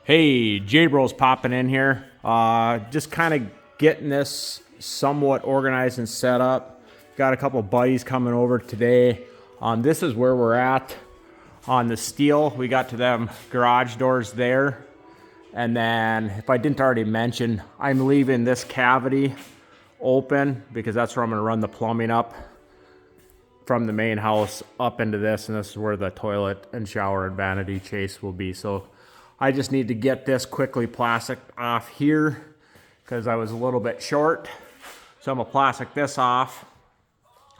Hey, J-Bros popping in here. Just kind of getting this somewhat organized and set up. Got a couple buddies coming over today. This is where we're at on the steel. We got to them garage doors there. And then, if I didn't already mention, I'm leaving this cavity open because that's where I'm gonna run the plumbing up from the main house up into this, and this is where the toilet and shower and vanity chase will be. So I just need to get this quickly plastic off here because I was a little bit short. So I'm gonna plastic this off.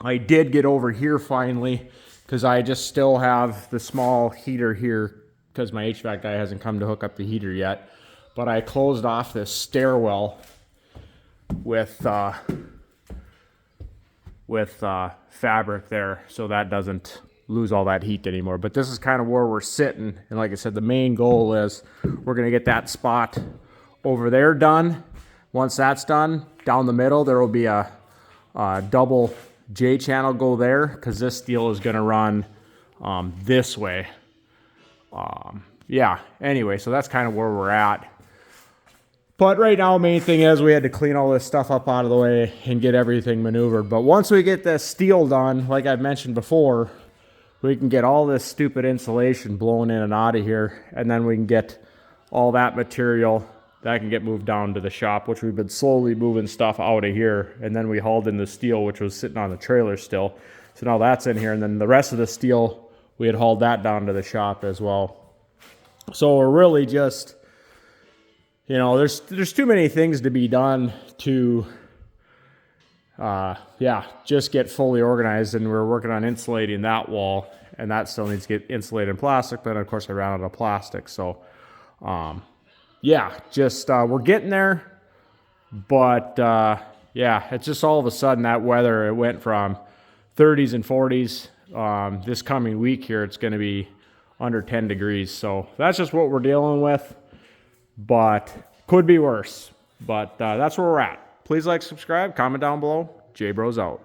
I did get over here finally because I just still have the small heater here because my HVAC guy hasn't come to hook up the heater yet. But I closed off this stairwell with fabric there so that doesn't lose all that heat anymore. But this is kind of where we're sitting, and like I said, the main goal is we're gonna get that spot over there done. Once that's done, down the middle there will be a double J channel go there because this steel is gonna run this way. Yeah, anyway, so that's kind of where we're at. But right now, main thing is we had to clean all this stuff up out of the way and get everything maneuvered. But once we get this steel done, like I've mentioned before, we can get all this stupid insulation blown in and out of here, and then we can get all that material that can get moved down to the shop, which we've been slowly moving stuff out of here. And then we hauled in the steel, which was sitting on the trailer still. So now that's in here, and then the rest of the steel, we had hauled that down to the shop as well. So we're really just, you know, there's too many things to be done to, just get fully organized. And we're working on insulating that wall, and that still needs to get insulated in plastic. But of course, I ran out of plastic. So, we're getting there. But it's just all of a sudden that weather, it went from 30s and 40s. This coming week here, it's going to be under 10 degrees. So that's just what we're dealing with. But could be worse. But that's where we're at. Please like, subscribe, comment down below. J-Bros out.